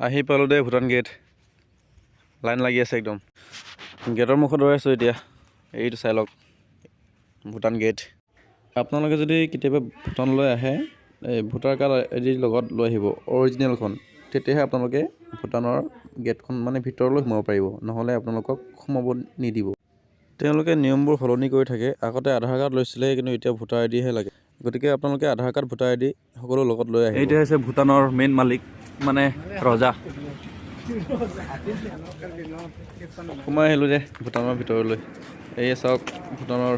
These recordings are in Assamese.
আহি পালোঁ দেই ভূটান গেট। লাইন লাগি আছে একদম। গেটৰ মুখত ৰৈ আছোঁ এতিয়া। এইটো চাই লওক, ভূটান গেট। আপোনালোকে যদি কেতিয়াবা ভূটানলৈ আহে, এই ভোটাৰ কাৰ্ড আইডিৰ লগত লৈ আহিব অৰিজিনেলখন। তেতিয়াহে আপোনালোকে ভূটানৰ গেটখন মানে ভিতৰলৈ সোমাব পাৰিব, নহ'লে আপোনালোকক সোমাব নিদিব। তেওঁলোকে নিয়মবোৰ সলনি কৰি থাকে। আগতে আধাৰ কাৰ্ড লৈছিলে, কিন্তু এতিয়া ভোটাৰ আইডিহে লাগে। গতিকে আপোনালোকে আধাৰ কাৰ্ড, ভোটাৰ আইডি সকলো লগত লৈ আহিব। এইটো হৈছে ভূটানৰ মেইন মালিক, মানে ৰজা। সোমাই আহিলোঁ যে ভূটানৰ ভিতৰলৈ। এয়ে চাওক ভূটানৰ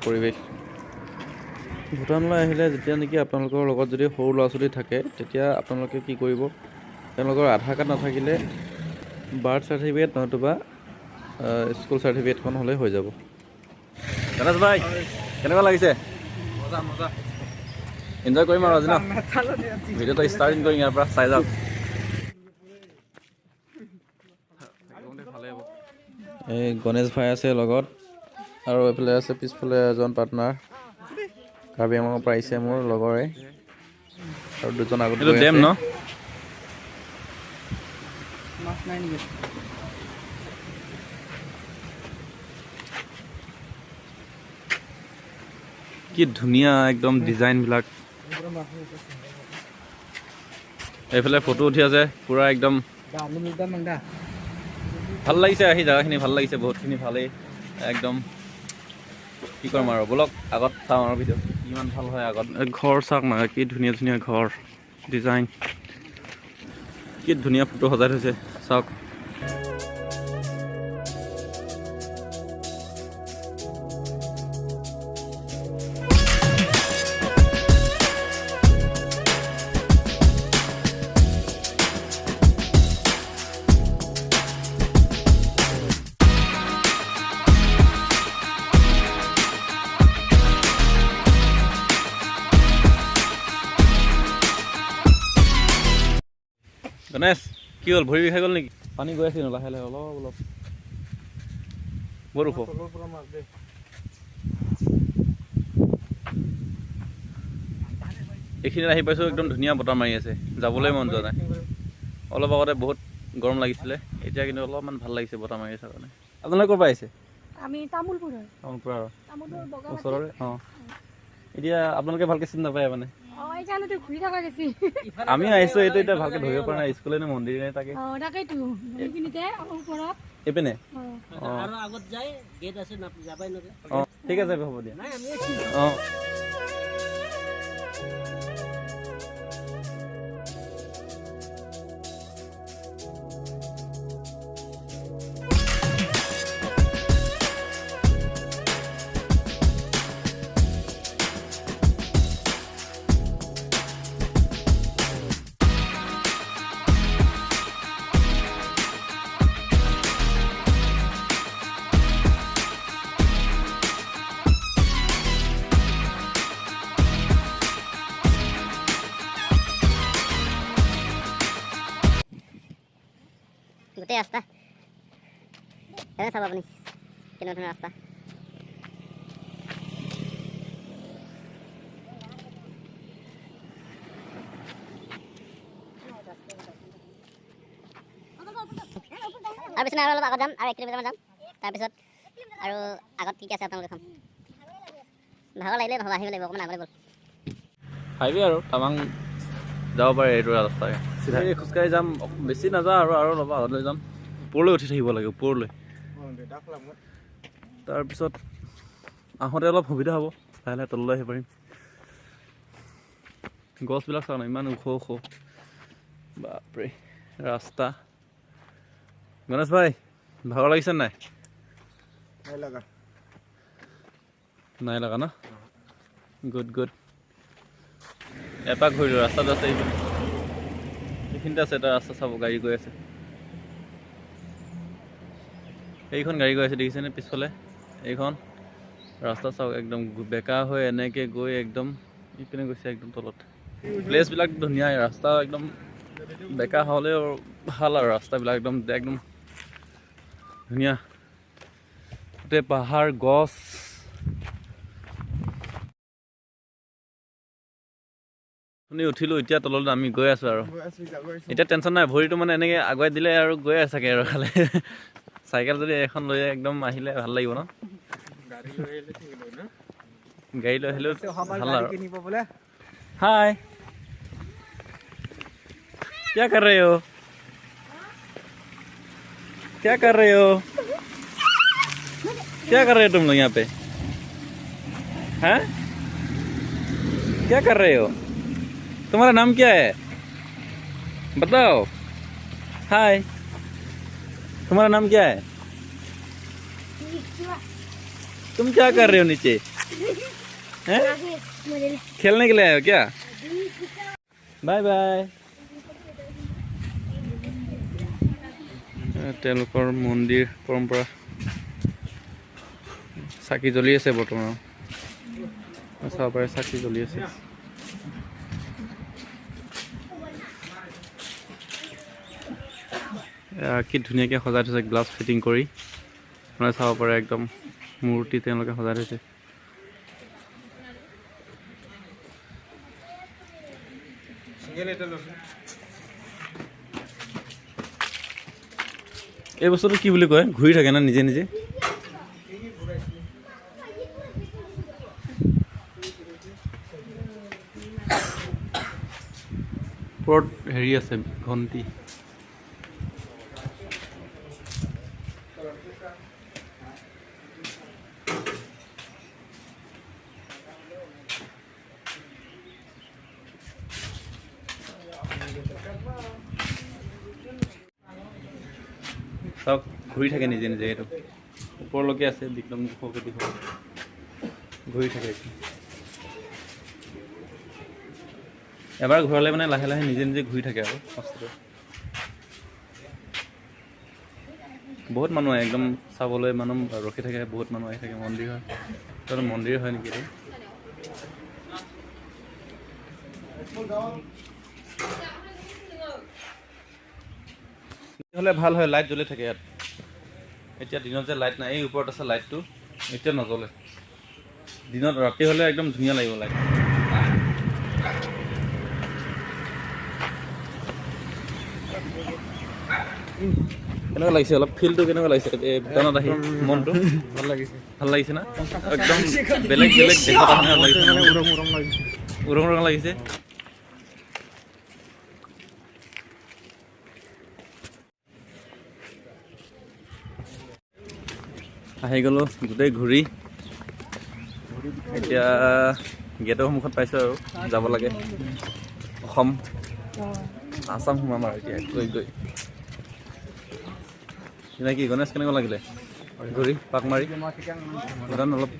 পৰিৱেশ। ভূটানলৈ আহিলে যেতিয়া নেকি আপোনালোকৰ লগত যদি সৰু ল'ৰা ছোৱালী থাকে, তেতিয়া আপোনালোকে কি কৰিব, তেওঁলোকৰ আধাৰ কাৰ্ড নাথাকিলে বাৰ্থ চাৰ্টিফিকেট নতুবা স্কুল চাৰ্টিফিকেটখন হ'লে হৈ যাব। গণেশ ভাই, কেনেকুৱা লাগিছে? মজা মজা। এনজয় কৰিম আৰু আজি ন, ভিডিঅ'টো ষ্টাৰ্টিং কৰিম ইয়াৰ পৰা, চাই যাওক। এই গণেশ ভাই আছে লগত, আৰু এইফালে আছে পিছফালে এজন পাৰ্টনাৰ কাৰ্বি আংলঙৰ পৰা আহিছে মোৰ লগৰে, আৰু দুজন আগত গৈ আছে। ন কি ধুনীয়া একদম ডিজাইনবিলাক। এইফালে ফটো উঠি আছে পুৰা একদম ভাল লাগিছে। আহি জেগাখিনি ভাল লাগিছে, বহুতখিনি ভালেই একদম। কি কৰিম আৰু, ব'লক আগত চাওঁ আৰু ভিডিঅ' ইমান ভাল হয়। আগত ঘৰ চাওক না, কি ধুনীয়া ধুনীয়া ঘৰ ডিজাইন, কি ধুনীয়া ফটো সজাই থৈছে চাওক। গণেশ, কি হ'ল, ভৰি বিষাই গ'ল নেকি? পানী গৈ আছে লাহে লাহে, অলপ অলপ বৰ ওখ। এইখিনিত আহি পাইছোঁ, একদম ধুনীয়া বতাহ মাৰি আছে, যাবলৈ মন যোৱা নাই। অলপ আগতে বহুত গৰম লাগিছিলে, এতিয়া কিন্তু অলপমান ভাল লাগিছে বতাহ মাৰি আছে কাৰণে। আপোনালোকে ক'ৰ পৰা আহিছে? আমি তামোলপুৰৰ। তামোলপুৰৰ ওচৰৰে। অঁ, এতিয়া আপোনালোকে ভালকৈ চিনি নাপায় মানে? আমি আহিছোঁ, এইটো এতিয়া ভালকৈ ধৰিব পৰা নাই, স্কুলে নে মন্দিৰ নে তাকে। এইপিনে? অঁ, ঠিক আছে হ'ব দিয়া। অঁ, গোটেই ৰাস্তা এনে চাব আপুনি, কেনেকুৱা ধৰণৰ ৰাস্তা। আৰু পিছনে আৰু অলপ আগত যাম, আৰু 1 কিলোমিটাৰমান যাম, তাৰপিছত আৰু আগত কি কি আছে আপোনালোকে চাম। ভাগৰ লাগিলে নহ'ব, আহিব লাগিব অকণমান আগলৈ গ'ল। হাইৱে আৰু টাৱাং যাব পাৰে এইটো ৰাস্তাই। চিধা খোজকাঢ়ি যাম, বেছি নাযাওঁ আৰু অলপ আগলৈ যাম। ওপৰলৈ উঠি থাকিব লাগে, ওপৰলৈ। তাৰপিছত আহোঁতে অলপ সুবিধা হ'ব, লাহে লাহে তললৈ আহিব পাৰিম। গছবিলাক চাওঁ না, ইমান ওখ ওখ, বাপৰে ৰাস্তা। গণেশ ভাই, ভাগৰ লাগিছে নাই? নাই লগা ন? Good good. এপাক ঘূৰিলোঁ, ৰাস্তাটো আছে এইখিনিতে আছে এটা ৰাস্তা, চাব গাড়ী গৈ আছে। এইখন গাড়ী গৈ আছে দেখিছেনে পিছফালে? এইখন ৰাস্তা চাওক, একদম বেকা হৈ এনেকৈ গৈ একদম ইপিনে গৈছে একদম তলত। প্লেচবিলাক ধুনীয়া, ৰাস্তা একদম বেকা হ'লেও ভাল আৰু ৰাস্তাবিলাক একদম একদম ধুনীয়া। গোটেই পাহাৰ, গছ, আপুনি উঠিলোঁ এতিয়া তললৈ আমি গৈ আছোঁ আৰু এতিয়া টেনশ্যন নাই ভৰিটো মানে এনেকৈ আগুৱাই দিলে আৰু গৈ আছাগে আৰু খালে চাইকেল যদি এখন লৈ একদম আহিলে ভাল লাগিব ন গাড়ী লৈ আহিলেও ভাল আৰু হাই क्या कर रहे हो क्या कर रहे हो क्या कर रहे हो तुम लोग यहाँ पे हैं क्या कर रहे हो तुम्हारा नाम क्या है बताओ हाय तुम्हारा नाम क्या है तुम क्या कर रहे हो नीचे हैं खेलने के लिए आए हो क्या बाय बाय তেওঁলোকৰ মন্দিৰ পৰম্পৰা চাকি জ্বলি আছে বৰ্তমান চাব পাৰে চাকি জ্বলি আছে কি ধুনীয়াকৈ সজাই থৈছে গ্লাছ ফিটিং কৰি মানে চাব পাৰে একদম মূৰ্তি তেওঁলোকে সজাই থৈছে এই বস্তুটো কি বুলি কয় ঘূৰি থাকে না নিজে নিজে ওপৰত হেৰি আছে ঘণ্টি চব ঘূৰি থাকে নিজে নিজে এইটো ওপৰলৈকে আছে একদম দুখকে ঘূৰি থাকে এবাৰ ঘূৰালে মানে লাহে লাহে নিজে নিজে ঘূৰি থাকে আৰু বস্তুটো বহুত মানুহ আহে একদম চাবলৈ মানুহ ৰখি থাকে বহুত মানুহ আহি থাকে মন্দিৰ হয় এইটো মন্দিৰ হয় নেকি এইটো হ'লে ভাল হয় লাইট জ্বলি থাকে ইয়াত এতিয়া দিনত যে লাইট নাই এই ওপৰত আছে লাইটটো এতিয়া নজ্বলে দিনত ৰাতি হ'লে একদম ধুনীয়া লাগিব লাইট কেনেকুৱা লাগিছে অলপ ফিলটো কেনেকুৱা লাগিছে ভূটানত আহি মনটো ভাল লাগিছে না একদম বেলেগ বেলেগ দেশত আহি লাগিছে উৰং উৰং লাগিছে আহি গ'লোঁ গোটেই ঘূৰি এতিয়া গেটৰ সন্মুখত পাইছোঁ আৰু যাব লাগে অসম আসাম সোমাম আৰু এতিয়া গৈ গৈ কি গণেশ কেনেকুৱা লাগিলে ঘূৰি পাক মাৰি ভূটান অলপ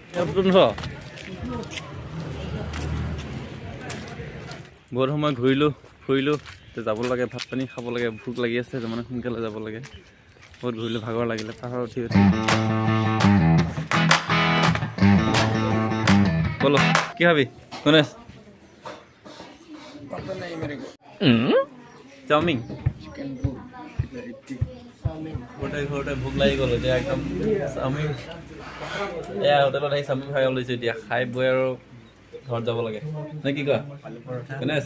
বহুত সময় ঘূৰিলোঁ ফুৰিলোঁ এতিয়া যাব লাগে ভাত পানী খাব লাগে ভোক লাগি আছে মানে সোনকালে যাব লাগে বহুত ঘূৰিলোঁ ভাগৰ লাগিলে পাহাৰত উঠি বলো কি খাবি গণেশ চাওমিন ঘৰতে ভোক লাগি গ'ল এতিয়া একদম চাওমিন এয়া হোটেলত আহি চাওমিন খাই লৈছোঁ এতিয়া খাই বৈ আৰু ঘৰত যাব লাগে নে কি কোৱা গণেশ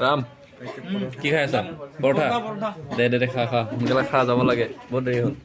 ৰাম কি খাই আছা পৰঠা দে খা সোনকালে খা যাব লাগে বহুত দেৰি হ'ল